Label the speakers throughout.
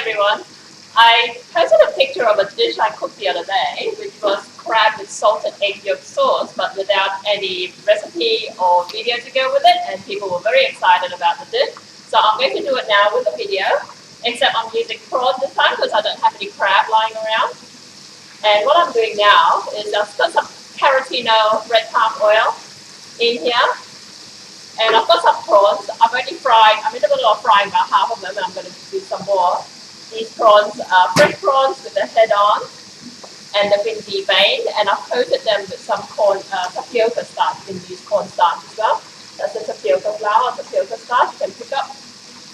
Speaker 1: everyone. I posted a picture of a dish I cooked the other day, which was crab with salted egg yolk sauce, but without any recipe or video to go with it, and people were very excited about the dish. So I'm going to do it now with a video, except I'm using prawns this time because I don't have any crab lying around. And what I'm doing now is I've got some Carotino red palm oil in here. And I've got some prawns. I've already fried. I'm in the middle of frying about half of them, and I'm going to do some more. These prawns are fresh prawns with the head on, and they've been deveined, and I've coated them with some tapioca starch. You can use cornstarch as well. That's the tapioca flour, tapioca starch. You can pick up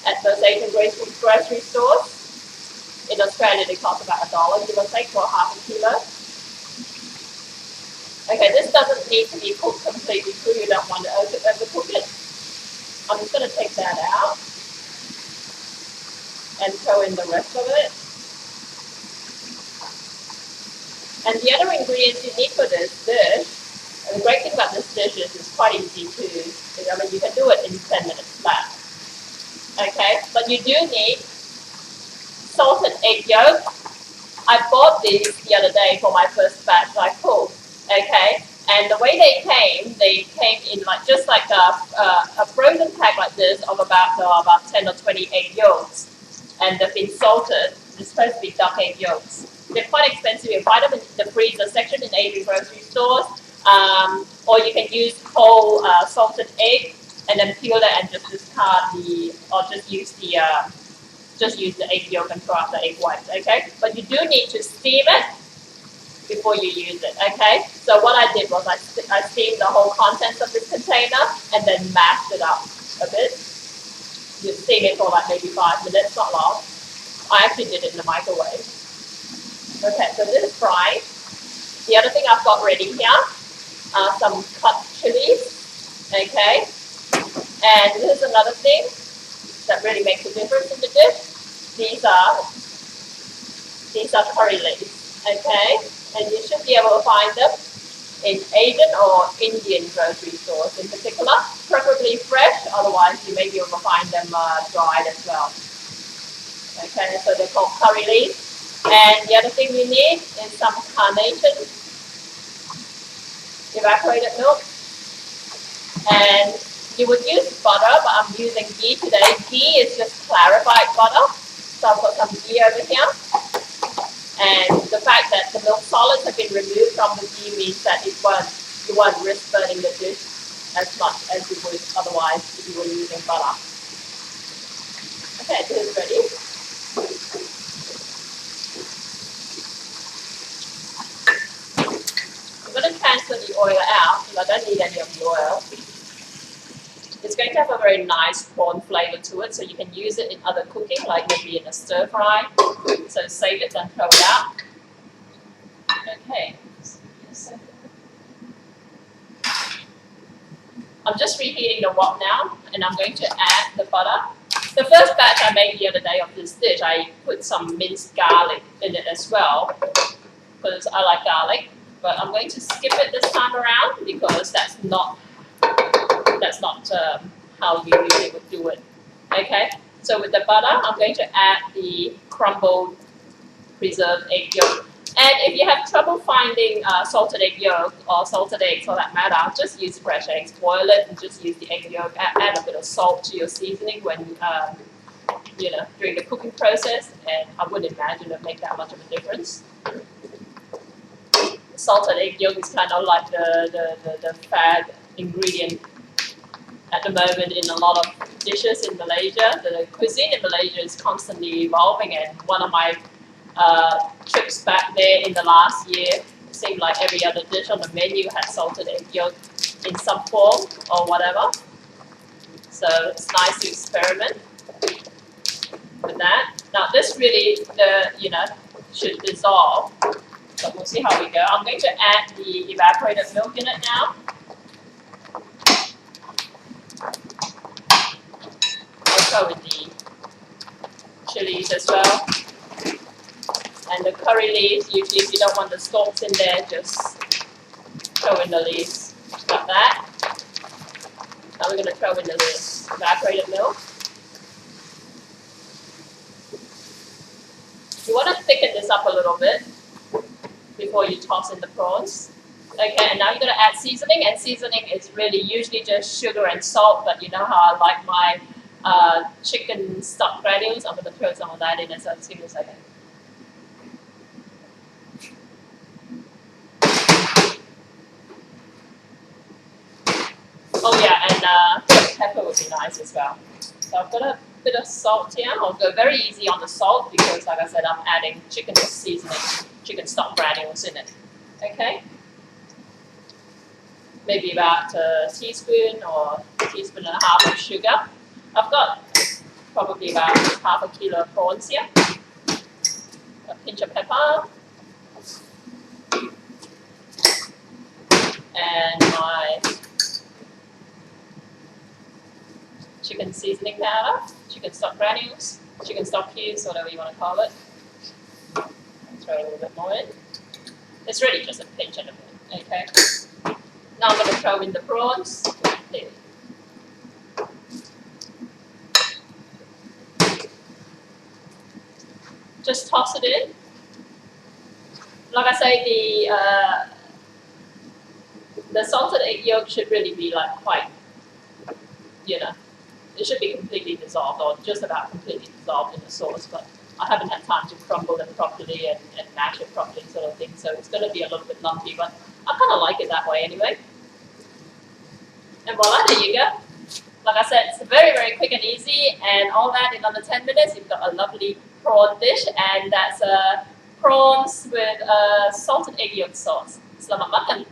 Speaker 1: at those Asian grocery stores. In Australia, they cost about $1, give or take, for half a kilo. Okay, this doesn't need to be cooked completely through. You don't want to overcook it. I'm just going to take that out and throw in the rest of it. And the other ingredients you need for this dish, and the great thing about this dish is it's quite easy to, I mean, you can do it in 10 minutes flat. Okay, but you do need salted egg yolk. I bought these the other day for my first batch I cooked. Okay, and the way they came in like just like a frozen pack like this of about 10 or 20 egg yolks, and they've been salted. They're supposed to be duck egg yolks. They're quite expensive. You buy them in the freezer section in Asian grocery stores, or you can use whole salted egg and then peel it and just discard or just use the egg yolk and throw out the egg whites. Okay, but you do need to steam it before you use it, okay? So what I did was I steamed the whole contents of this container and then mashed it up a bit. You steam it for like maybe 5 minutes, not long. I actually did it in the microwave. Okay, so this is frying. The other thing I've got ready here are some cut chilies, okay? And this is another thing that really makes a difference in the dish. These are curry leaves, okay? And you should be able to find them in Asian or Indian grocery stores in particular, preferably fresh, otherwise you may be able to find them dried as well. Okay, so they're called curry leaves. And the other thing we need is some carnation evaporated milk. And you would use butter, but I'm using ghee today. Ghee is just clarified butter. So I've got some ghee over here. And the fact that the milk solids have been removed from the ghee means that you won't risk burning the dish as much as you would otherwise if you were using butter. Okay, this is ready. I'm going to transfer the oil out because I don't need any of the oil. It's going to have a very nice prawn flavor to it, so you can use it in other cooking, like maybe in a stir fry. So save it and throw it out. Okay. I'm just reheating the wok now, and I'm going to add the butter. The first batch I made the other day of this dish, I put some minced garlic in it as well, because I like garlic. But I'm going to skip it this time around because that's not how you usually would do it. Okay, so with the butter, I'm going to add the crumbled preserved egg yolk. And if you have trouble finding salted egg yolk or salted eggs for that matter, just use fresh eggs. Boil it and just use the egg yolk. Add a bit of salt to your seasoning when during the cooking process, and I wouldn't imagine it make that much of a difference. Salted egg yolk is kind of like the fad ingredient at the moment in a lot of dishes in Malaysia. The cuisine in Malaysia is constantly evolving, and one of my trips back there in the last year, it seemed like every other dish on the menu had salted egg yolk in some form or whatever. So it's nice to experiment with that. Now this really, should dissolve, but we'll see how we go. I'm going to add the evaporated milk in it now. I'll throw in the chilies as well. And the curry leaves, usually if you don't want the stalks in there, just throw in the leaves like that. Now we're going to throw in the evaporated milk. You want to thicken this up a little bit before you toss in the prawns. Okay, and now you're going to add seasoning, and seasoning is really usually just sugar and salt, but you know how I like my chicken stock granules. I'm going to throw some of that in, so just give me a second. Oh yeah, and pepper would be nice as well. So I've got a bit of salt here. I'll go very easy on the salt because, like I said, I'm adding chicken seasoning, chicken stock granules in it. Okay? Maybe about a teaspoon or a teaspoon and a half of sugar. I've got probably about half a kilo of prawns here. A pinch of pepper. And my chicken seasoning powder, chicken stock granules, chicken stock cubes, whatever you want to call it. Throw a little bit more in. It's really just a pinch and a bit, okay? Now I'm going to throw in the prawns. Just toss it in. Like I say, the salted egg yolk should really be like quite, you know, it should be completely dissolved or just about completely dissolved in the sauce, but I haven't had time to crumble them properly and mash it properly sort of thing, so it's going to be a little bit lumpy, but I kind of like it that way anyway. And voila, there you go. Like I said, it's very, very quick and easy, and all that in under 10 minutes, you've got a lovely prawn dish, and that's prawns with salted egg yolk sauce. Selamat makan!